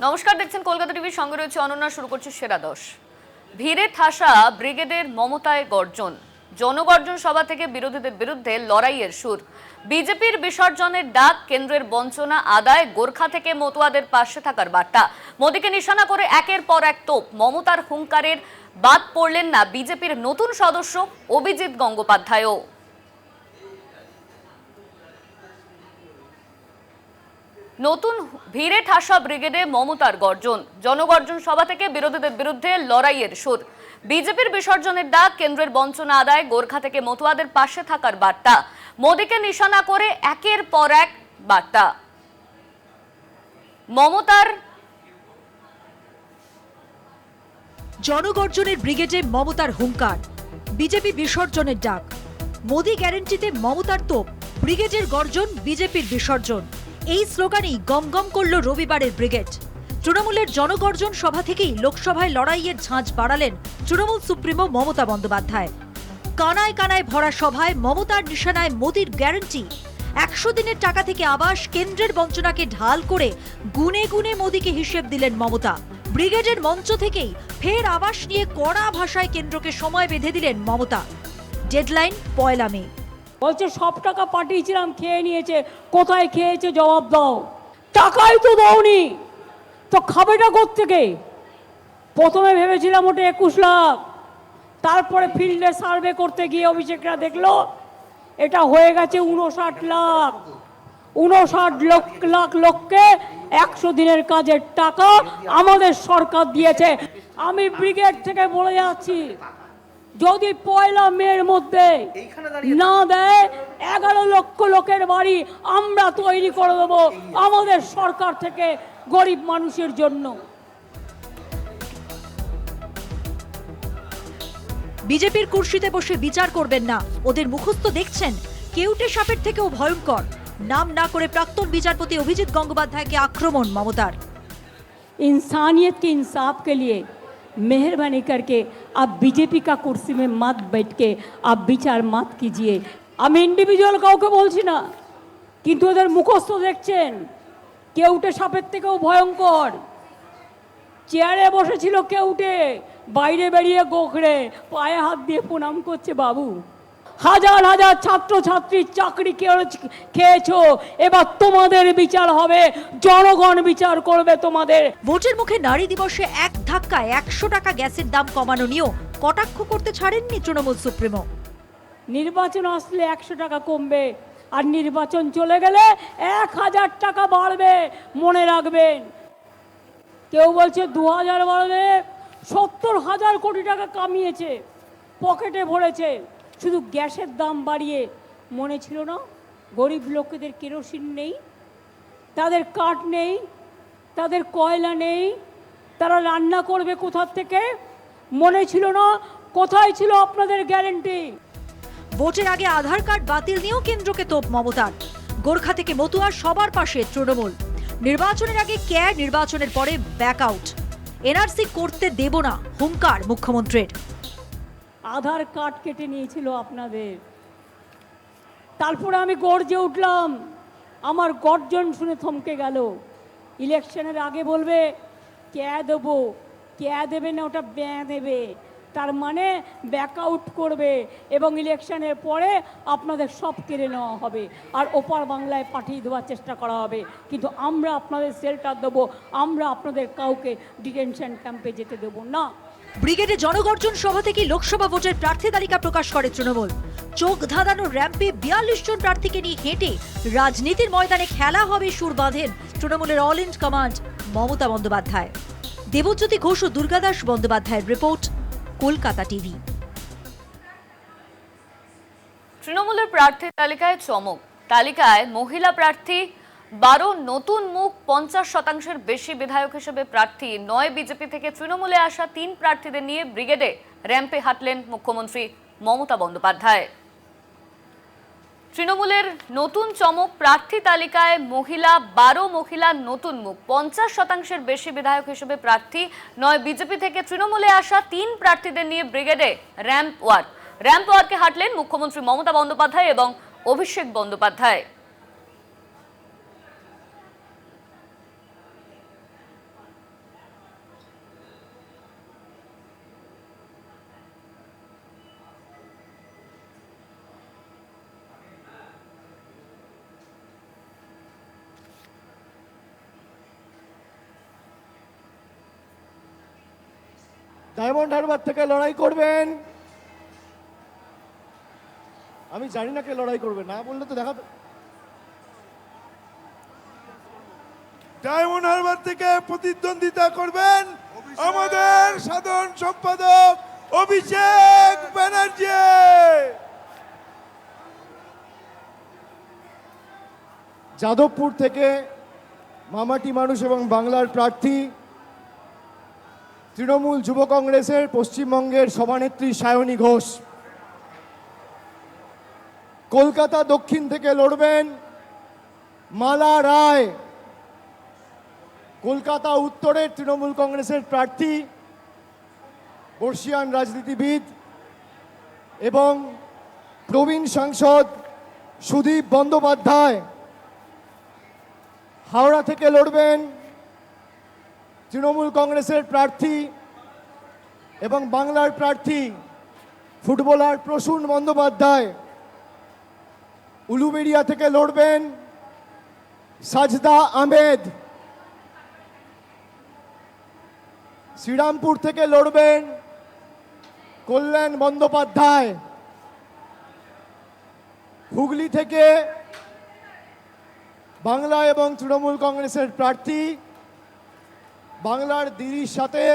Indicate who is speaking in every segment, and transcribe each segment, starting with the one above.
Speaker 1: নমস্কার, দেখছেন কলকাতা টিভির সঙ্গে রয়েছে অনন্যা। শুরু করছি সেরা 10। ভিড়ে ঠাসা ব্রিগেডের মমতায় গর্জন, জনগর্জন সভা থেকে বিরোধীদের বিরুদ্ধে লড়াইয়ের সুর। বিজেপির বিসর্জনের ডাক, কেন্দ্রের বঞ্চনা আদায়, গোর্খা থেকে মতুয়াদের পাশে থাকার বার্তা। মোদীকে নিশানা করে একের পর এক তোপ। মমতার হুঙ্কারের বাদ পড়লেন না বিজেপির নতুন সদস্য অভিজিৎ গঙ্গোপাধ্যায়ও। নতুন ভিড়ে ঠাসা ব্রিগেডে মমতার গর্জন, জনগর্জন সভা থেকে বিরোধীদের বিরুদ্ধে লড়াইয়ের সুর। বিজেপির বিসর্জনের ডাক, কেন্দ্রের বঞ্চনা আদায়, গোর্খা থেকে মতুয়াদের পাশে থাকার বার্তা। মোদীকে নিশানা করে একের পর এক বার্তা। মমতার
Speaker 2: জনগর্জনের ব্রিগেডে মমতার হুঙ্কার, বিজেপি বিসর্জনের ডাক। মোদী গ্যারেন্টিতে মমতার তোপ, ব্রিগেডের গর্জন, বিজেপির বিসর্জন। এই স্লোগানেই গমগম করল রবিবারের ব্রিগেড। তৃণমূলের জনগর্জন সভা থেকেই লোকসভায় লড়াইয়ের ঝাঁঝ বাড়ালেন তৃণমূল সুপ্রিমো মমতা বন্দ্যোপাধ্যায়। কানায় কানায় ভরা সভায় মমতার নিশানায় মোদীর গ্যারেন্টি। 100 দিনের টাকা থেকে আবাস, কেন্দ্রের বঞ্চনাকে ঢাল করে গুনে গুনে মোদীকে হিসেব দিলেন মমতা। ব্রিগেডের মঞ্চ থেকেই ফের আবাস নিয়ে কড়া ভাষায় কেন্দ্রকে সময় বেঁধে দিলেন মমতা। ডেডলাইন 1 মে।
Speaker 3: বলছে সব টাকা পাঠিয়েছিলাম, খেয়ে নিয়েছে। কোথায় খেয়েছে জবাব দাও। টাকাই তো দাওনি, তো খাবেটা কোত্থেকে? প্রথমে ভেবেছিলাম ওটা 21 লাখ, তারপরে ফিল্ডে সার্ভে করতে গিয়ে অভিষেকরা দেখলো এটা হয়ে গেছে 59 লাখ। 59 লাখ লোককে 100 দিনের কাজের টাকা আমাদের সরকার দিয়েছে। আমি ব্রিগেড থেকে বলে যাচ্ছি, যদি 1 মের মধ্যে না দেয় 11 লক্ষ লোকের বাড়ি আমরা তৈরি করে দেবো আমাদের সরকার থেকে গরিব মানুষের জন্য।
Speaker 2: বিজেপির কুর্সিতে বসে বিচার করবেন না, ওদের মুখস্থ দেখছেন কেউটে সাপের থেকেও ভয়ঙ্কর। নাম না করে প্রাক্তন বিচারপতি অভিজিৎ গঙ্গোপাধ্যায়কে আক্রমণ মমতার।
Speaker 3: इंसानियत के इंसाफ के लिए मेहरबानी करके आप बीजेपी का कुर्सी में मत बैठ के आप विचार मत कीजिए। আমি ইন্ডিভিজুয়াল কাউকে বলছি না, কিন্তু ওদের মুখস্থ দেখছেন কেউটে সাপের থেকেও ভয়ঙ্কর। চেয়ারে বসেছিল কেউটে, বাইরে বেরিয়ে গোখরে পায়ে হাত দিয়ে প্রণাম করছে বাবু। হাজার হাজার ছাত্র ছাত্রীর চাকরি খেয়েছো, এবার তোমাদের বিচার হবে, জনগণ বিচার করবে তোমাদের।
Speaker 2: ভোটের মুখে নারী দিবসে এক ধাক্কায় 100 টাকা গ্যাসের দাম কমানো নিয়েও কটাক্ষ করতে ছাড়েননি তৃণমূল সুপ্রিমো।
Speaker 3: নির্বাচন আসলে 100 টাকা কমবে, আর নির্বাচন চলে গেলে 1000 টাকা বাড়বে, মনে রাখবেন। কেউ বলছে 2000 বাড়বে, 70,000 কোটি টাকা কামিয়েছে, পকেটে ভরেছে। শুধু গ্যাসের দাম বাড়িয়ে মনে ছিল না গরিব লোকেদের কেরোসিন নেই, তাদের কাঠ নেই, তাদের কয়লা নেই, তারা রান্না করবে কোথার থেকে? মনে ছিল না? কোথায় ছিল আপনাদের গ্যারেন্টি?
Speaker 2: ভোটের আগে আধার কার্ড বাতিল নিয়েও কেন্দ্রকে তোপ মমতার। গোর্খা থেকে মতুয়া সবার পাশে তৃণমূল। নির্বাচনের আগে কেয়ার, নির্বাচনের পরে ব্যাকআউট। এনআরসি করতে দেব না, হুঙ্কার মুখ্যমন্ত্রীর।
Speaker 3: আধার কার্ড কেটে নিয়েছিল আপনাদের, তারপরে আমি গর্জে উঠলাম, আমার গর্জন শুনে থমকে গেল। ইলেকশনের আগে বলবে ক্যা দেবো, ক্যা দেবে না, ওটা ব্যা দেবে, তার মানে ব্যাকআউট করবে, এবং ইলেকশনের পরে আপনাদের সব কেড়ে নেওয়া হবে আর ওপার বাংলায় পাঠিয়ে দেওয়ার চেষ্টা করা হবে। কিন্তু আমরা আপনাদের শেল্টার দেবো, আমরা আপনাদের কাউকে ডিটেনশন ক্যাম্পে যেতে দেবো না।
Speaker 2: ব্রিগেডে জনগর্জন সভা থেকে লোকসভা ভোটের প্রার্থী তালিকা প্রকাশ করে তৃণমূল। চোখ ধাঁধানো র্যাম্পে 42 জন প্রার্থীকে নিয়ে হেঁটে রাজনীতির ময়দানে খেলা হবে সুর বাঁধেন তৃণমূলের অল ইন্ড কমান্ড মমতা বন্দ্যোপাধ্যায়। দেবজ্যোতি ঘোষ ও দুর্গাদাস বন্দ্যোপাধ্যায়ের রিপোর্ট, কলকাতা টিভি।
Speaker 1: তৃণমূলের প্রার্থী তালিকায় চমক। তালিকায় মহিলা প্রার্থী 12, নতুন মুখ 50% বেশি বিধায়ক হিসেবে প্রার্থী 9। বিজেপি থেকে তৃণমূলে আসা 3 প্রার্থীদের নিয়ে ব্রিগেডে র্যাম্পে হাঁটলেন মুখ্যমন্ত্রী মমতা বন্দ্যোপাধ্যায়। তৃণমূলের নতুন চমক, প্রার্থী তালিকায় মহিলা 12, মহিলা নতুন মুখ 50% বেশি বিধায়ক হিসেবে প্রার্থী 9। বিজেপি থেকে তৃণমূলে আসা 3 প্রার্থীদের নিয়ে ব্রিগেডে র্যাম্প ওয়ার্কে হাঁটলেন মুখ্যমন্ত্রী মমতা বন্দ্যোপাধ্যায় এবং অভিষেক বন্দ্যোপাধ্যায়।
Speaker 4: ডায়মন্ড হারবার থেকে লড়াই করবেন, আমি জানি না কে লড়াই করবে, না বললে তো দেখাতে।
Speaker 5: ডায়মন্ড হারবার থেকে প্রতিদ্বন্দ্বিতা করবেন আমাদের সাধারণ সম্পাদক অভিষেক ব্যানার্জি।
Speaker 4: যাদবপুর থেকে মামাটি মানুষ এবং বাংলার প্রার্থী তৃণমূল যুব কংগ্রেসের পশ্চিমবঙ্গের সভানেত্রী সায়নী ঘোষ। কলকাতা দক্ষিণ থেকে লড়বেন মালা রায়। কলকাতা উত্তরের তৃণমূল কংগ্রেসের প্রার্থী, বর্ষিয়ান রাজনীতিবিদ এবং প্রবীণ সাংসদ সুদীপ বন্দ্যোপাধ্যায়। হাওড়া থেকে লড়বেন তৃণমূল কংগ্রেসের প্রার্থী এবং বাংলার প্রার্থী ফুটবলার প্রসূন বন্দ্যোপাধ্যায়। উলুবেড়িয়া থেকে লড়বেন সাজদা আহমেদ। শ্রীরামপুর থেকে লড়বেন কল্যাণ বন্দ্যোপাধ্যায়। হুগলি থেকে বাংলা এবং তৃণমূল কংগ্রেসের প্রার্থী, বাংলার দিদির সাথে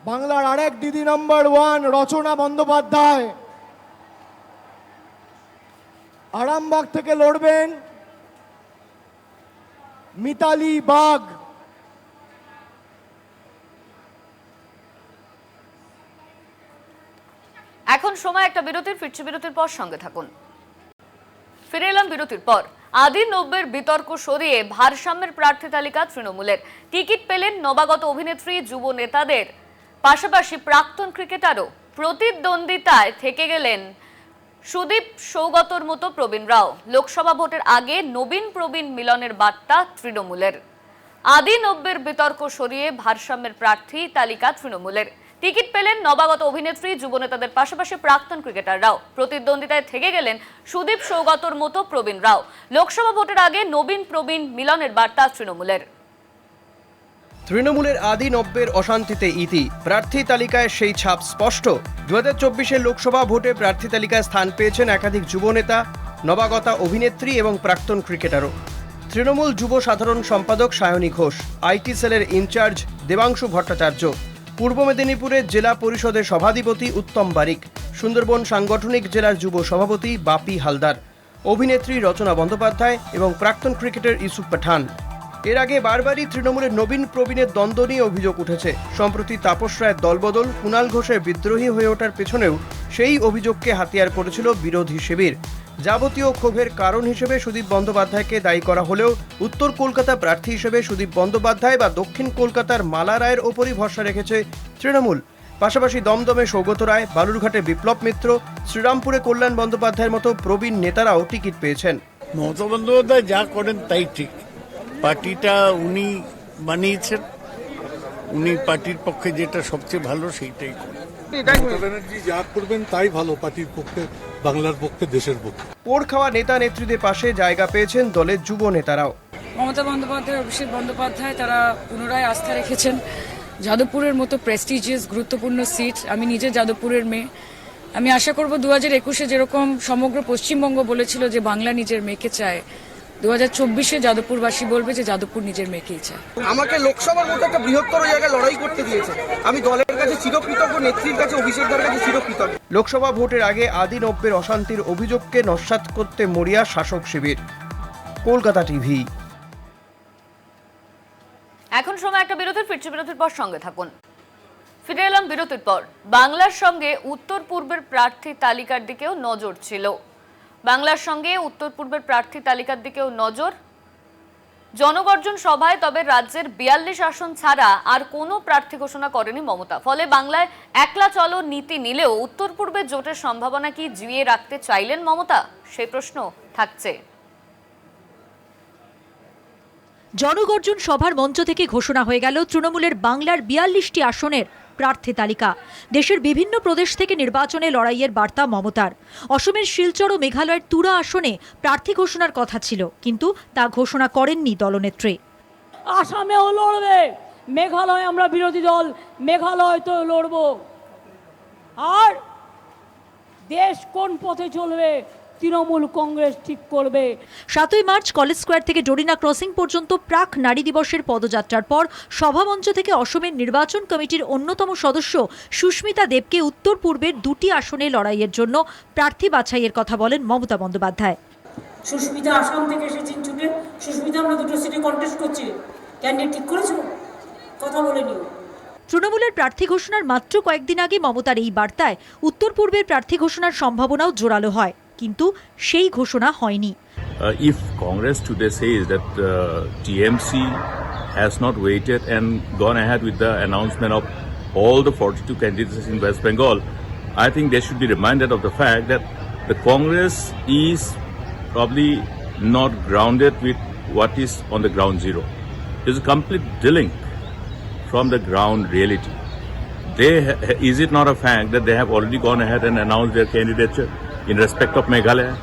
Speaker 4: বাংলার আরেক দিদি নম্বর 1 রচনা বন্দ্যোপাধ্যায়। আরামবাগ থেকে লড়বেন মিতালি বাগ।
Speaker 1: এখন সময় একটা বিরতির, ফিরছি বিরতির পর সঙ্গে থাকুন। ফিরে এলাম বিরতির পর। আদি 90-এর বিতর্ক সরিয়ে ভারসাম্যের প্রার্থী তালিকা তৃণমূলের। টিকিট পেলেন নবাগত অভিনেত্রী, যুব নেতাদের পাশাপাশি প্রাক্তন ক্রিকেটারও। প্রতিদ্বন্দ্বিতায় থেকে গেলেন সুদীপ সৌগতর মতো প্রবীণরাও। লোকসভা ভোটের আগে নবীন প্রবীণ মিলনের বার্তা তৃণমূলের। আদি 90-এর বিতর্ক সরিয়ে ভারসাম্যের প্রার্থী তালিকা তৃণমূলের। টিকিট পেলেন নবাগত অভিনেত্রী, যুবনেতাদের পাশাপাশি প্রাক্তন ক্রিকেটাররাও। প্রতিদ্বন্দ্বিতায় থেকে গেলেন সুদীপ সৌগতর মতো প্রবীণরাও। লোকসভা ভোটের আগে নবীন প্রবীণ মিলনের বার্তা তৃণমূলের।
Speaker 6: তৃণমূলের আদি 90-এর অশান্তিতে ইতি। প্রার্থী তালিকায় সেই ছাপ স্পষ্ট। 2024-এর লোকসভা ভোটে প্রার্থী তালিকায় স্থান পেয়েছেন একাধিক যুবনেতা, নবাগতা অভিনেত্রী এবং প্রাক্তন ক্রিকেটারও। তৃণমূল যুব সাধারণ সম্পাদক সায়নী ঘোষ, আইটি সেলের ইনচার্জ দেবাংশু ভট্টাচার্য, পূর্ব মেদিনীপুরের জেলা পরিষদের সভাধিপতি উত্তম বারিক, সুন্দরবন সাংগঠনিক জেলার যুব সভাপতি বাপি হালদার, অভিনেত্রী রচনা বন্দ্যোপাধ্যায় এবং প্রাক্তন ক্রিকেটার ইউসুফ পাঠান। এর আগে বারবারই তৃণমূলের নবীন প্রবীণের দ্বন্দ্ব নিয়ে অভিযোগ উঠেছে। সম্প্রতি তাপস রায়ের দলবদল, কুণাল ঘোষের বিদ্রোহী হয়ে ওঠার পেছনেও সেই অভিযোগকে হাতিয়ার করেছিল বিরোধী শিবির। যাবতীয় ক্ষোভের কারণ হিসেবে সুদীপ বন্দ্যোপাধ্যায়কে দায়ী করা হলেও উত্তর কলকাতা প্রার্থী হিসেবে সুদীপ বন্দ্যোপাধ্যায় বা দক্ষিণ কলকাতার মালা রায়ের ওপরই ভরসা রেখেছে তৃণমূল। পাশাপাশি দমদমে সৌগত রায়, বালুরঘাটে বিপ্লব মিত্র, শ্রীরামপুরে কল্যাণ বন্দ্যোপাধ্যায়ের মতো প্রবীণ নেতারাও টিকিট পেয়েছেন।
Speaker 7: মমতা বন্দ্যোপাধ্যায় যা করেন তাই ঠিক। পার্টিটা উনি বানিয়েছেন, উনি পার্টির পক্ষে যেটা সবচেয়ে ভালো সেইটাই করেন।
Speaker 8: মমতা ব্যানার্জি যা করবেন তাই ভালো পার্টির পক্ষে, বাংলার পক্ষে, দেশের পক্ষে।
Speaker 6: পোড় খাওয়া নেতা নেত্রীদের পাশে জায়গা পেয়েছেন দলের যুব নেতারাও।
Speaker 9: মমতা বন্দ্যোপাধ্যায়, অভিষেক বন্দ্যোপাধ্যায় তারা পুনরায় আস্থা রেখেছেন। যাদবপুরের মতো প্রেস্টিজিয়াস গুরুত্বপূর্ণ সিট, আমি নিজে যাদবপুরের মেয়ে। আমি আশা করব 2021-এ যেরকম সমগ্র পশ্চিমবঙ্গ বলেছিল যে বাংলা নিজের মেয়েকে চায়, 2024-এ যাদবপুরবাসী বলবে যে যাদবপুর নিজের মেয়েকেই চায়।
Speaker 10: আমাকে লোকসভার মতো একটা বৃহত্তর জায়গায় লড়াই করতে দিয়েছে। আমি দলের কাছে চিরকৃতজ্ঞ, নেত্রীর কাছে, অভিষেকদার কাছে চিরকৃতজ্ঞ।
Speaker 6: লোকসভা ভোটের আগে আদি 90-এর অশান্তির অভিযোগকে নস্যাৎ করতে মরিয়া শাসক শিবির। কলকাতা টিভি।
Speaker 1: এখন সময় একটা বিরতির, ফিরছি বিরতির পর সঙ্গে থাকুন। ফিরে এলাম বিরতির পর। বাংলার সঙ্গে উত্তর পূর্বের প্রার্থী তালিকার দিকেও নজর ছিল। বাংলার সঙ্গে উত্তর পূর্বের প্রার্থী তালিকার দিকেও নজর। জনগর্জন সভায় তবে রাজ্যের 42 আসন ছাড়া আর কোনো প্রার্থী ঘোষণা করেনি মমতা। ফলে বাংলায় একলা চলো নীতি নিলেও উত্তর পূর্বে জোটের সম্ভাবনা কি জিইয়ে রাখতে চাইলেন মমতা? সেই প্রশ্ন থাকছে।
Speaker 2: জনগর্জন সভার মঞ্চ থেকে ঘোষণা হয়ে গেল তৃণমূলের বাংলার 42টি আসনের প্রার্থী তালিকা। দেশের বিভিন্ন প্রদেশ থেকে নির্বাচনে লড়াইয়ের বার্তা মমতার। অসমের শিলচর ও মেঘালয়ের তুরা আসনে প্রার্থী ঘোষণার কথা ছিল, কিন্তু তা ঘোষণা করেননি দলনেত্রী।
Speaker 3: আসামেও লড়বে, মেঘালয় আমরা বিরোধী দল, মেঘালয় তো লড়বো। আর দেশ কোন পথে চলবে তৃণমূল কংগ্রেস ঠিক করবে।
Speaker 2: 7ই মার্চ কলেজ স্কোয়ার থেকে ডোরিনা ক্রসিং পর্যন্ত প্রাক নারী দিবসের পদযাত্রার পর সভামঞ্চ থেকে অসমের নির্বাচন কমিটির অন্যতম সদস্য সুস্মিতা দেবকে উত্তর পূর্বের 2টি আসনে লড়াইয়ের জন্য প্রার্থী বাছাইয়ের কথা বলেন মমতা বন্দ্যোপাধ্যায়।
Speaker 3: সুস্মিতা আসাম থেকে এসেছেন ছুটে, সুস্মিতা আমরা দুটো সিটে কন্টেস্ট করছি, ক্যান্ডিডেট ঠিক করেছো? কথা বলে নিও।
Speaker 2: তৃণমূলের প্রার্থী ঘোষণার মাত্র কয়েকদিন আগে মমতার এই বার্তায় উত্তর পূর্বের প্রার্থী ঘোষণার সম্ভাবনাও জোরালো হয়, কিন্তু সেই ঘোষণা হয়নি।
Speaker 11: If Congress today says that TMC has not waited and gone ahead with the announcement of all the 42 candidates in West Bengal, I think they should be reminded of the fact that the Congress is probably not grounded with what is on the ground zero. It's a complete delink from the ground reality. Is it not a fact that they have already gone ahead and announced their candidature in respect of Meghalaya?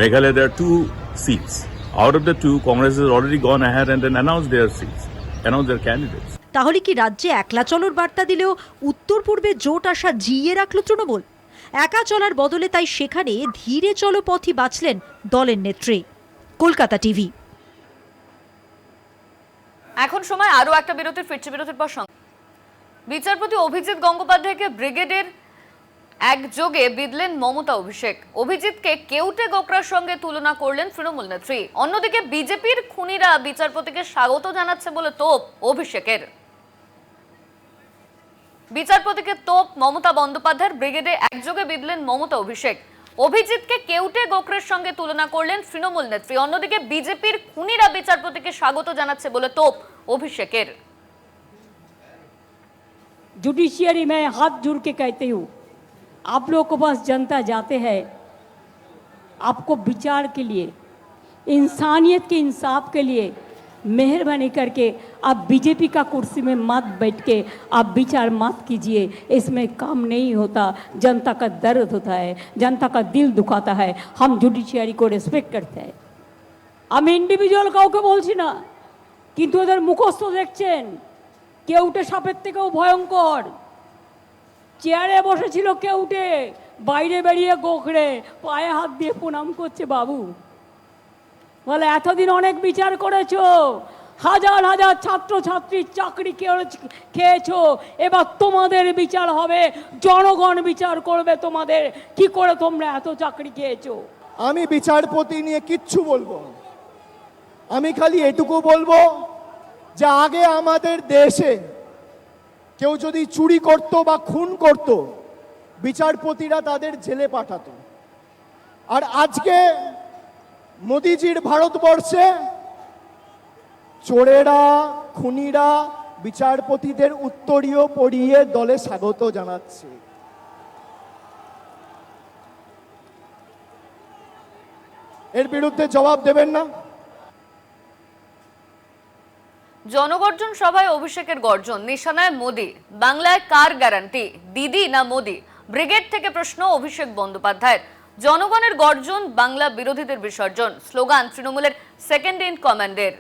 Speaker 11: Meghalaya, there are 2 seats. Out of the 2, Congress has already gone ahead and then announced their seats, announced their candidates.
Speaker 2: তাহলে কি রাজ্যে একলা চলার বার্তা দিলেও উত্তর পূর্বে জোট আসা জিইয়ে রাখল তৃণমূল? একা চলার বদলে তাই সেখানে ধীরে চলো পথই বাছলেন দলের নেত্রী। কলকাতা টিভি।
Speaker 1: এখন সময় আরো একটা বিরতির, ফিরছে বিরতির পর বিচারপতি অভিজিৎ গঙ্গোপাধ্যায়কে ব্রিগেডের একযোগে বিঁধলেন মমতা অভিষেক। অভিজিৎকে কেউটে গোকরার সঙ্গে তুলনা করলেন তৃণমূল নেত্রী। অন্যদিকে বিজেপির খুনিরা বিচারপতিকে স্বাগত জানাচ্ছে বলে তোপ অভিষেকের। বিচারপতিকে তোপ মমতা বন্দ্যোপাধ্যায়ের, ব্রিগেডে একযোগে বিঁধলেন মমতা অভিষেক। অভিজিৎকে কেউটে গোকরের সঙ্গে তুলনা করলেন তৃণমূল নেত্রী। অন্যদিকে বিজেপির খুনিরা বিচারপতিকে স্বাগত জানাচ্ছে বলে তোপ অভিষেকের।
Speaker 3: जुडिशियरी में हाथ जोड़ के कहती हूँ, आप लोगों के पास जनता जाते हैं आपको विचार के लिए, इंसानियत के इंसाफ के लिए, मेहरबानी करके आप बीजेपी का कुर्सी में मत बैठ के आप विचार मत कीजिए। इसमें काम नहीं होता, जनता का दर्द होता है, जनता का दिल दुखाता है। हम जुडिशियरी को रेस्पेक्ट करते हैं। আমি ইন্ডিভিজুয়াল কাউকে বলছি না, কিন্তু ওদের মুখস্থ দেখছেন কেউটে সাপের থেকেও ভয়ঙ্কর। চেয়ারে বসেছিল কেউটে, বাইরে বেরিয়ে গোখরে পায়ে হাত দিয়ে প্রণাম করছে বাবু। বলে এতদিন অনেক বিচার করেছো, হাজার হাজার ছাত্র ছাত্রীর চাকরি খেয়েছো, এবার তোমাদের বিচার হবে, জনগণ বিচার করবে তোমাদের কি করে তোমরা এত চাকরি খেয়েছো।
Speaker 4: আমি বিচারপতি নিয়ে কিচ্ছু বলবো না। আমি খালি এটুকু বলবো যে আগে আমাদের দেশে কেউ যদি চুরি করত বা খুন করত, বিচারপতিরা তাদের জেলে পাঠাতো। আর আজকে মোদিজির ভারতবর্ষে চোরেরা, খুনিরা বিচারপতিদের উত্তরীয় পড়িয়ে দলে স্বাগত জানাচ্ছে। এর বিরুদ্ধে জবাব দেবেন না?
Speaker 1: জনগর্জন সভায় অভিষেকের গর্জন, নিশানায় মোদি। বাংলায় কার গ্যারান্টি, দিদি না মোদি? ব্রিগেড থেকে প্রশ্ন অভিষেক বন্দ্যোপাধ্যায়ের। জনগণের গর্জন, বাংলা বিরোধীদের বিসর্জন, স্লোগান তৃণমূলের সেকেন্ড ইন কমান্ডের।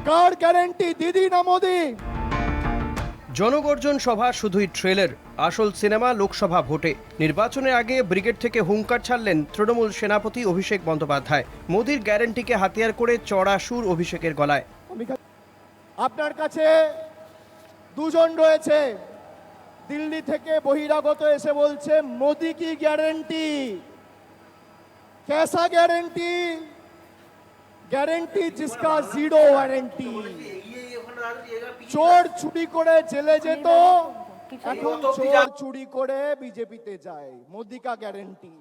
Speaker 4: কার গ্যারান্টি, দিদি না মোদি?
Speaker 6: জনগর্জন সভা শুধুই ট্রেলার, আসল সিনেমা লোকসভা ভোটে। নির্বাচনের আগে ব্রিগেড থেকে হুঙ্কার ছাড়লেন তৃণমূল সেনাপতি অভিষেক বন্দ্যোপাধ্যায়। মোদির গ্যারান্টিকে হাতিয়ার করে চড়া সুর অভিষেকের গলায়।
Speaker 4: আপনার কাছে দুজন রয়েছে, দিল্লি থেকে বহিরাগত এসে বলছে মোদি কি গ্যারান্টি, कैसा গ্যারান্টি? গ্যারান্টি जिसका জিরো ওয়ারেন্টি। চোর চুরি করে জেলে যেত, এখন চোর চুরি করে বিজেপিতে যায়। মোদি কা গ্যারান্টি।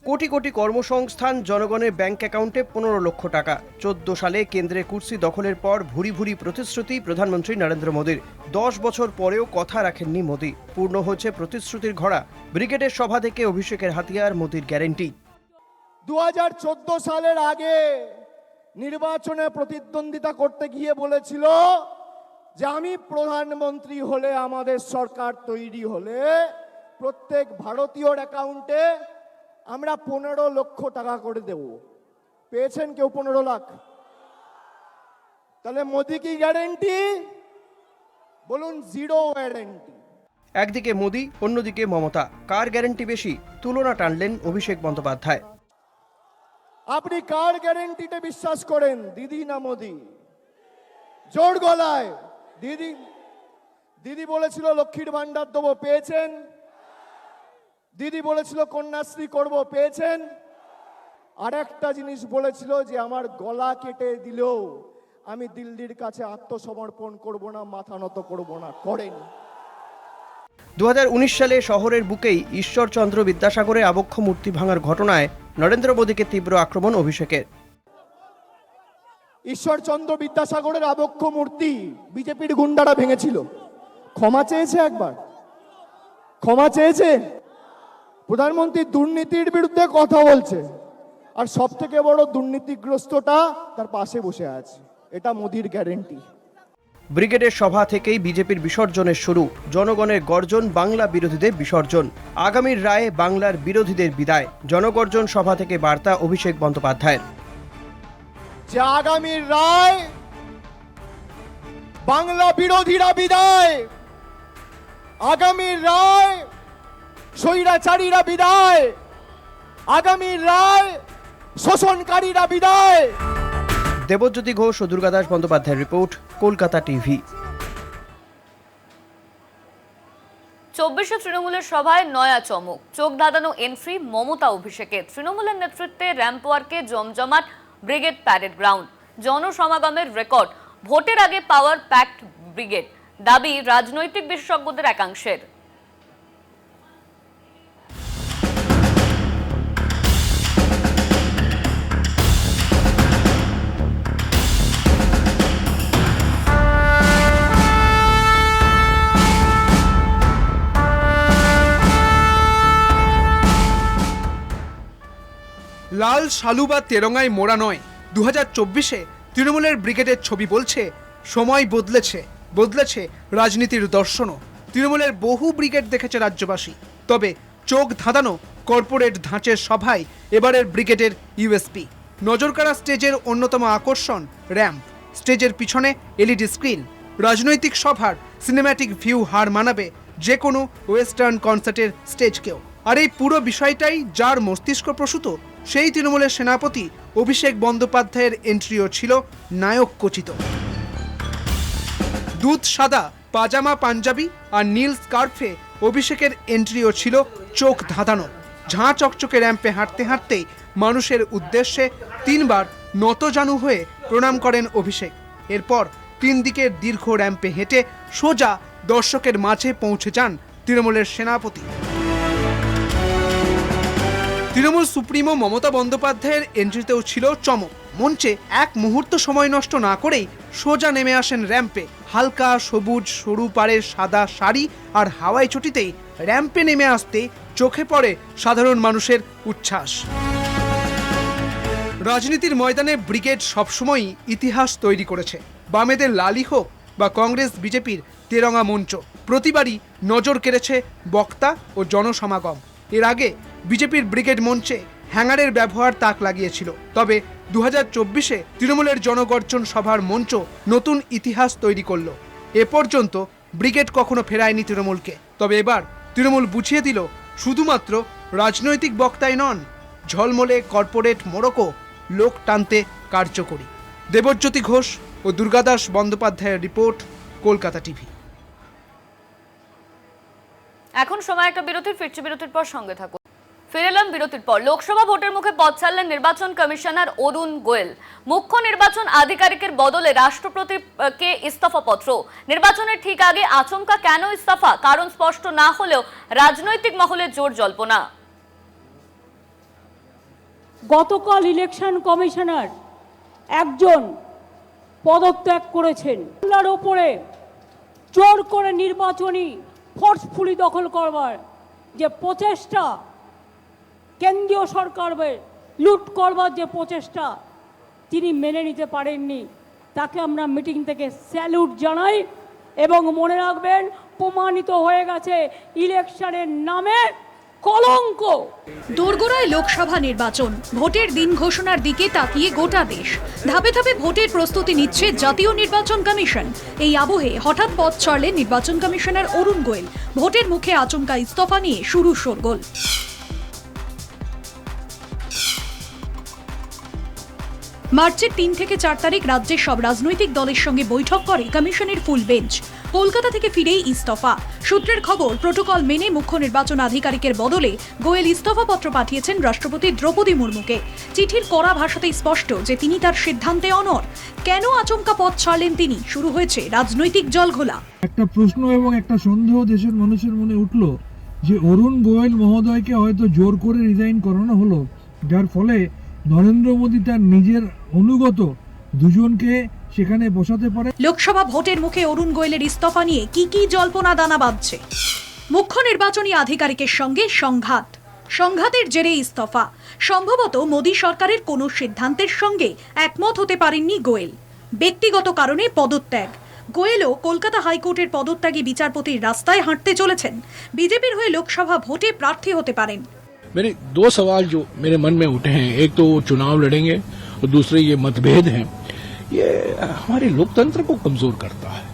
Speaker 6: কোটি কোটি কর্মসংস্থান, জনগণের ব্যাংক অ্যাকাউন্টে 15 লক্ষ টাকা। 14 সালে কেন্দ্রে কুর্সি দখলের পর ভুরি ভুরি প্রতিশ্রুতি প্রধানমন্ত্রী নরেন্দ্র মোদীর। 10 বছর পরেও কথা রাখেননি মোদী। পূর্ণ হয়েছে প্রতিশ্রুতির ঘোড়া। ব্রিগেডের সভা থেকে অভিষেকের হাতিয়ার মোদীর গ্যারান্টি।
Speaker 4: 2014 সালের আগে নির্বাচনে প্রতিদ্বন্দ্বিতা করতে গিয়ে বলেছিল যে আমি প্রধানমন্ত্রী হলে, আমাদের সরকার তৈরি হলে প্রত্যেক ভারতীয়র অ্যাকাউন্টে আমরা 15 লক্ষ টাকা করে দেব। পেয়েছেন কেউ 15 লাখ? তাহলে মোদি কি গ্যারেন্টি? বলুন, জিরো গ্যারেন্টি।
Speaker 6: একদিকে মোদি, অন্যদিকে মমতা, কার গ্যারান্টি বেশি? তুলনা টানলেন অভিষেক বন্দ্যোপাধ্যায়।
Speaker 4: আপনি কার গ্যারেন্টিতে বিশ্বাস করেন, দিদি না মোদি? জোর গলায় দিদি বলেছিল লক্ষ্মীর ভান্ডার দেবো, পেয়েছেন? দিদি বলেছিল কন্যাশ্রী করব, পেয়েছেন? আর একটা জিনিস বলেছিল যে আমার গলা কেটে দিলেও আমি দিল্লির কাছে আত্মসমর্পণ করব না, মাথা নত করব না, করেন।
Speaker 6: 2019 সালে শহরের বুকেই ঈশ্বরচন্দ্র বিদ্যাসাগরের আবক্ষ মূর্তি ভাঙার ঘটনায় নরেন্দ্র মোদীকে তীব্র আক্রমণ অভিষেকের।
Speaker 4: ঈশ্বরচন্দ্র বিদ্যাসাগরের আবক্ষ মূর্তি বিজেপির গুন্ডারা ভেঙেছিল। ক্ষমা চেয়েছে একবার? ক্ষমা চেয়েছে? প্রধানমন্ত্রী দুর্নীতির বিরুদ্ধে কথা বলছে, আর সব থেকে বড় দুর্নীতিগ্রস্তটা তার পাশে বসে আছে। এটা মোদির গ্যারেন্টি।
Speaker 6: ব্রিগেডের সভা থেকেই বিজেপির বিসর্জনের শুরু। জনগণের গর্জন, বাংলা বিরোধীদের বিসর্জন। আগামীর রায়ে বাংলার বিরোধীদের বিদায়। জনগর্জন সভা থেকে বার্তা অভিষেক বন্দ্যোপাধ্যায়ের।
Speaker 4: যে আগামীর রায় বাংলা বিরোধীরা বিদায়, আগামীর রায় স্বৈরাচারীরা বিদায়, আগামীর রায় শোষণকারীরা বিদায়।
Speaker 6: দেবজ্যোতি ঘোষ ও দুর্গাদাস বন্দ্যোপাধ্যায়ের রিপোর্ট, কলকাতা টিভি।
Speaker 1: 24শে তৃণমূলের সভায় নয়া চমক, চোখ ধাঁধানো এন্ট্রি মমতা অভিষেকের। তৃণমূলের নেতৃত্বে র্যাম্পওয়ার্কে জমজমাট ব্রিগেড প্যারেড গ্রাউন্ড, জনসমাগমের রেকর্ড। ভোটের আগে পাওয়ার প্যাক্ট ব্রিগেড, দাবি রাজনৈতিক বিশেষজ্ঞদের একাংশের।
Speaker 12: লাল শালু বা তেরঙ্গায় মোড়া নয়, 2024-এ তৃণমূলের ব্রিগেডের ছবি বলছে সময় বদলেছে, বদলেছে রাজনীতির দর্শনও। তৃণমূলের বহু ব্রিগেড দেখেছে রাজ্যবাসী, তবে চোখ ধাঁধানো কর্পোরেট ধাঁচের সভায় এবারের ব্রিগেডের ইউএসপি। নজরকাড়া স্টেজের অন্যতম আকর্ষণ র্যাম্প, স্টেজের পিছনে এলইডি স্ক্রিন। রাজনৈতিক সভার সিনেম্যাটিক ভিউ হার মানাবে যে কোনো ওয়েস্টার্ন কনসার্টের স্টেজকেও। আর এই পুরো বিষয়টাই যার মস্তিষ্ক প্রসূত, সেই তৃণমূলের সেনাপতি অভিষেক বন্দ্যোপাধ্যায়ের এন্ট্রিও ছিল নায়ক খচিত। দুধ সাদা পাজামা পাঞ্জাবি আর নীল স্কার্ফে অভিষেকের এন্ট্রিও ছিল চোখ ধাঁধানো। ঝাঁ চকচকে র্যাম্পে হাঁটতে হাঁটতেই মানুষের উদ্দেশ্যে 3 বার নতজানু হয়ে প্রণাম করেন অভিষেক। এরপর 3 দিকের দীর্ঘ র্যাম্পে হেঁটে সোজা দর্শকের মাঝে পৌঁছে যান তৃণমূলের সেনাপতি। তৃণমূল সুপ্রিমো মমতা বন্দ্যোপাধ্যায়ের এন্ট্রিতেও ছিল চমক। মঞ্চে এক মুহূর্ত সময় নষ্ট না করেই সোজা নেমে আসেন র্যাম্পে। হালকা সবুজ সরু পাড়ের সাদা শাড়ি আর হাওয়াই চটিতেই র্যাম্পে নেমে আসতে চোখে পড়ে সাধারণ মানুষের উচ্ছ্বাস। রাজনীতির ময়দানে ব্রিগেড সবসময়ই ইতিহাস তৈরি করেছে। বামেদের লালি হোক বা কংগ্রেস বিজেপির তেরঙ্গা মঞ্চ, প্রতিবারই নজর কেড়েছে বক্তা ও জনসমাগম। এর আগে বিজেপির ব্রিগেড মঞ্চে হ্যাঙ্গারের ব্যবহার তাক লাগিয়েছিল, তবে 2024-এ তৃণমূলের জনগর্জন সভার মঞ্চ নতুন ইতিহাস তৈরি করল। এ পর্যন্ত ব্রিগেড কখনো ফেরায়নি তৃণমূলকে, তবে এবার তৃণমূল বুঝিয়ে দিল শুধুমাত্র রাজনৈতিক বক্তাই নন, ঝলমলে কর্পোরেট মোড়কও লোক টানতে কার্যকরী। দেবজ্যোতি ঘোষ ও দুর্গাদাস বন্দ্যোপাধ্যায়ের রিপোর্ট, কলকাতা টিভি।
Speaker 1: এখন সময় একটা বিরতির, ফিরছি বিরতির পর সঙ্গে থাকুন। ফিরে এলাম বিরতির পর। লোকসভা ভোটের মুখে পথ ছাড়লেন নির্বাচন কমিশনার অরুণ গোয়েল। মুখ্য নির্বাচন আধিকারিকের বদলে রাষ্ট্রপতিকে ইস্তফাপত্র। নির্বাচনের ঠিক আগে আচমকা কেন ইস্তফা, কারণ স্পষ্ট না হলেও রাজনৈতিক মহলে জোর জল্পনা।
Speaker 3: গতকাল ইলেকশন কমিশনার একজন পদত্যাগ করেছেন। বাংলার ওপরে জোর করে নির্বাচনী ফোর্সফুলি দখল করবার যে প্রচেষ্টা, কেন্দ্রীয় সরকারের লুট করবার যে প্রচেষ্টা তিনি মেনে নিতে পারেননি, তাকে আমরা মিটিং থেকে স্যালুট জানাই এবং মনে রাখবেন, প্রমাণিত হয়ে গেছে ইলেকশনের নামে কলঙ্ক।
Speaker 2: দোরগোড়ায় লোকসভা নির্বাচন, ভোটের দিন ঘোষণার দিকে তাকিয়ে গোটা দেশ। ধাপে ধাপে ভোটের প্রস্তুতি নিচ্ছে জাতীয় নির্বাচন কমিশন। এই আবহে হঠাৎ পথ ছাড়লেন নির্বাচন কমিশনার অরুণ গোয়েল। ভোটের মুখে আচমকা ইস্তফা নিয়ে শুরু শোরগোল। মার্চের 3 থেকে 4 তারিখ রাজ্যের সব রাজনৈতিক দলের সঙ্গে বৈঠক করে কমিশনের ফুল বেঞ্চ। কলকাতা থেকে ফিরেই ইস্তফা। সূত্রের খবর, প্রোটোকল মেনে মুখ্য নির্বাচন আধিকারিকের বদলে গোয়েল ইস্তফাপত্র পাঠিয়েছেন রাষ্ট্রপতি দ্রৌপদী মুর্মুকে। চিঠির কড়া ভাষাতেই স্পষ্ট যে তিনি তার সিদ্ধান্তে অনড়। কেন আচমকা পথ ছাড়লেন তিনি? শুরু হয়েছে রাজনৈতিক জলঘোলা।
Speaker 13: একটা প্রশ্ন এবং একটা সন্দেহ দেশের মানুষের মনে উঠল যে অরুণ গোয়েল মহোদয়কে হয়তো জোর করে রিজাইন করানো হলো, যার ফলে নরেন্দ্র মোদী তার নিজের অনুগত দুজনকে সেখানে বসাতে পারে।
Speaker 2: লোকসভা ভোটের মুখে অরুণ গোয়েলের ইস্তফা নিয়ে কি কি জল্পনা দানা বাঁধছে? মুখ্য নির্বাচনী আধিকারিকের সঙ্গে সংঘাতের জেরে ইস্তফা। সম্ভবত মোদী সরকারের কোনো সিদ্ধান্তের সঙ্গে একমত হতে পারেননি গোয়েল। ব্যক্তিগত কারণে পদত্যাগ। গোয়েলও কলকাতা হাইকোর্টের পদত্যাগী বিচারপতির রাস্তায় হাঁটতে চলেছেন। বিজেপির হয়ে লোকসভা ভোটে প্রার্থী হতে পারেন।
Speaker 13: मेरे दो सवाल जो मेरे मन में उठे हैं, एक तो चुनाव लड़ेंगे और दूसरे ये मतभेद हैं, ये हमारे लोकतंत्र को कमजोर करता है।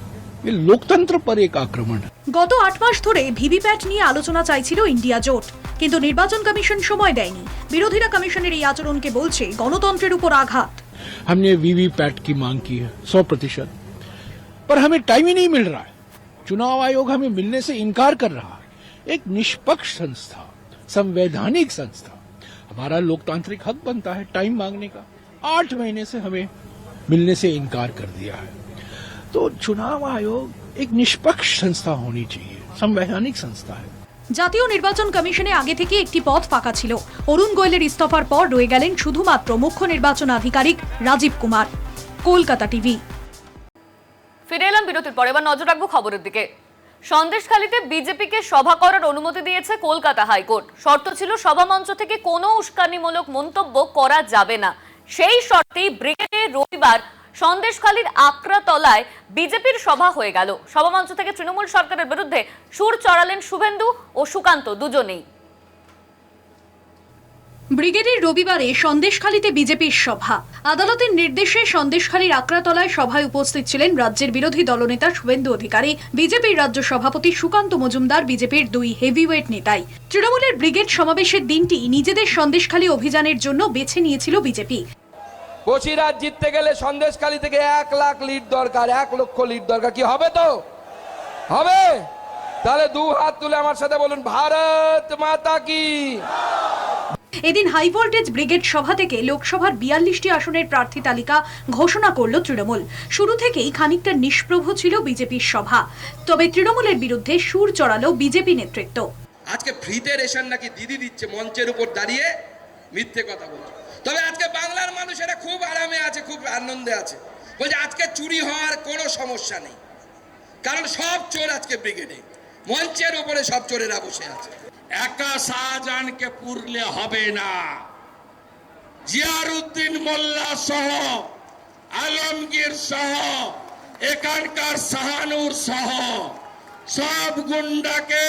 Speaker 13: ये लोकतंत्र पर एक आक्रमण है।
Speaker 2: গত 8 মাস ধরে ভিভিপ্যাট নিয়ে আলোচনা চাইছিল ইন্ডিয়া জোট, কিন্তু নির্বাচন কমিশন সময় দেয়নি। বিরোধীরা কমিশনের এই আচরণকে বলছে গণতন্ত্রের উপর আঘাত।
Speaker 13: हमने वीवीपैट की मांग की है 100%, पर हमें टाइम ही नहीं मिल रहा है। चुनाव आयोग हमें मिलने से इनकार कर रहा है। एक निष्पक्ष संस्था, संवैधानिक संस्था, हमारा लोकतांत्रिक हक बनता है टाइम मांगने का। 8 महीने से हमें मिलने से इनकार कर दिया है। तो चुनाव आयोग एक निष्पक्ष संस्था होनी चाहिए, संवैधानिक संस्था है।
Speaker 2: জাতীয় নির্বাচন কমিশনে আগে থেকে একটি পদ ফাঁকা ছিল। অরুণ গোয়েলের ইস্তফার পর রয়ে গেলেন শুধুমাত্র মুখ্য নির্বাচন আধিকারিক রাজীব কুমার। কলকাতা টিভি।
Speaker 1: ফিরে এলাম বিরতির পর। এবার নজর রাখবো খবরের দিকে। সন্দেশখালীতে বিজেপিকে সভা করার অনুমতি দিয়েছে কলকাতা হাইকোর্ট। শর্ত ছিল সভামঞ্চ থেকে কোনো উস্কানিমূলক মন্তব্য করা যাবে না। সেই শর্তেই ব্রিগেডে রবিবার সন্দেশখালীর আকরাতলায় বিজেপির সভা হয়ে গেল। সভামঞ্চ থেকে তৃণমূল সরকারের বিরুদ্ধে সুর চড়ালেন শুভেন্দু ও সুকান্ত দুজনেই।
Speaker 2: ব্রিগেডের রবিবারে সন্দেশখালীতে বিজেপির সভা। আদালতের নির্দেশে সন্দেশখালীর আকরাতলায় সভায় উপস্থিত ছিলেন রাজ্যের বিরোধী দলনেতা শুভেন্দু অধিকারী, বিজেপির রাজ্য সভাপতি সুকান্ত মজুমদার, বিজেপির 2 হেভিওয়েট নেতাই। তৃণমূলের ব্রিগেড সমাবেশের দিনটি নিজেদের সন্দেশখালী অভিযানের জন্য বেছে নিয়েছিল বিজেপি।
Speaker 14: বসিরহাট জিততে গেলে সন্দেশখালী থেকে 1 লাখ লিড দরকার, 1 লক্ষ লিড দরকার। কি হবে? তো হবে। তাহলে 2 হাত তুলে আমার সাথে বলুন, ভারত মাতা কি।
Speaker 2: এদিন হাই ভোল্টেজ ব্রিগেড সভা থেকে লোকসভার 42টি আসনের প্রার্থী তালিকা ঘোষণা করল তৃণমূল। শুরু থেকেই খানিকটা নিষ্প্রভ ছিল বিজেপির সভা, তবে তৃণমূলের বিরুদ্ধে সুর চড়ালো বিজেপি নেতৃত্ব।
Speaker 14: আজকে ফ্রিতে রেশন নাকি দিদি দিচ্ছে, মঞ্চের উপর দাঁড়িয়ে মিথ্যে কথা বলছে। তবে আজকে বাংলার মানুষেরা খুব আরামে আছে, খুব আনন্দে আছে। বলছে আজকে চুরি হওয়ার কোনো সমস্যা নেই, কারণ সব চোর আজকে ব্রিগেডে, মঞ্চের উপরে সব চোরেরা বসে আছে।
Speaker 15: একা শাহজাহানকে পুরলে হবে না, জিয়ারউদ্দিন মোল্লা সহ, আলমগীর সহ, এখানকার শাহানুর সহ সব গুন্ডাকে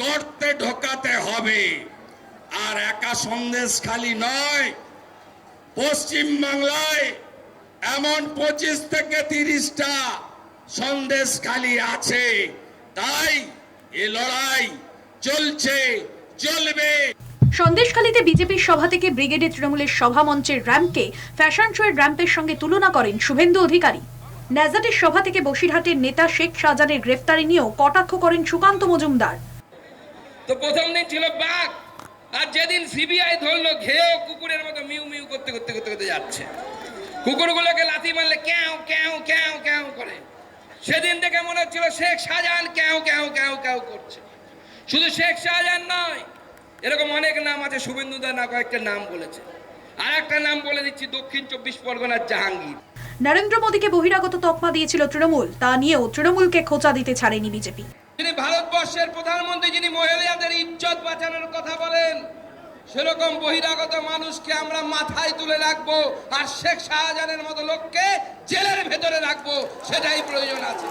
Speaker 15: গর্তে ঢোকাতে হবে। আর একা সন্দেশখালী নয়, পশ্চিম বাংলায় এমন 25 থেকে 30টা সন্দেশখালী আছে। তাই এ লড়াই চলছে, চলবে।
Speaker 2: সন্দেশখালীতে বিজেপির সভা থেকে ব্রিগেডে তৃণমূলের সভা মঞ্চের র্যাম্পকে ফ্যাশন শোয়ের র্যাম্পের সঙ্গে তুলনা করেন শুভেন্দু অধিকারী। ন্যাজাটের সভা থেকে বসিরহাটের নেতা শেখ শাহজাহানের গ্রেফতারি নিয়েও কটাক্ষ করেন সুকান্ত মজুমদার।
Speaker 14: তো প্রথম দিন ছিল বাঘ, আর যেদিন সিবিআই ধরলো ঘেও কুকুরের মতো মিউ মিউ করতে করতে করতে করতে যাচ্ছে, কুকুরগুলোকে লাথি মারলে ক্যাও ক্যাও ক্যাও ক্যাও করে, সেদিন থেকে মনে হচ্ছিল শেখ শাহজাহান ক্যাও ক্যাও ক্যাও ক্যাও করছে। শুধু শেখ শাহজাহান নয়, এরকম অনেক নাম আছে। শুভেন্দুদা না কয়েকটা নাম বলেছে, আর একটা নাম বলে দিচ্ছি, দক্ষিণ 24 পরগনার জাহাঙ্গীর।
Speaker 2: নরেন্দ্র মোদীকে বহিরাগত তকমা দিয়েছিল তৃণমূল, তা নিয়েও তৃণমূলকে খোঁচা দিতে ছাড়েনি বিজেপি।
Speaker 14: যিনি ভারতবর্ষের প্রধানমন্ত্রী, যিনি মহিলাদের ইজ্জত বাঁচানোর কথা বলেন, সেরকম বহিরাগত মানুষকে আমরা মাথায় তুলে রাখবো, আর শেখ শাহজাহানের মতো লোককে জেলের ভেতরে রাখবো, সেটাই প্রয়োজন আছে।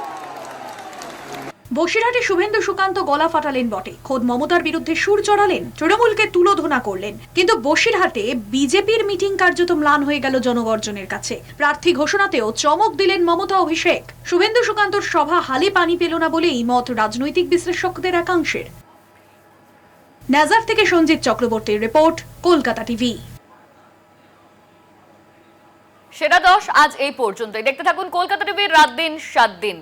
Speaker 2: বসিরহাটে শুভেন্দু সুকান্ত গলা ফাটালেন বটে, খোদ মমতার বিরুদ্ধে সুর চড়ালেন, তৃণমূলকে তুলোধনা করলেন, কিন্তু বসিরহাটে বিজেপির মিটিং কার্যত ম্লান হয়ে গেল জনগর্জনের কাছে। প্রার্থী ঘোষণাতেও চমক দিলেন মমতা অভিষেক। শুভেন্দু সুকান্তর সভা হালে পানি পেল না বলেই মত রাজনৈতিক বিশ্লেষকদের একাংশের। নাজার থেকে সঞ্জিত চক্রবর্তীর রিপোর্ট, কলকাতা টিভি।
Speaker 1: সেরা 10 আজ এই পর্যন্তই। দেখতে থাকুন কলকাতা টিভির রাত দিন 7 দিন।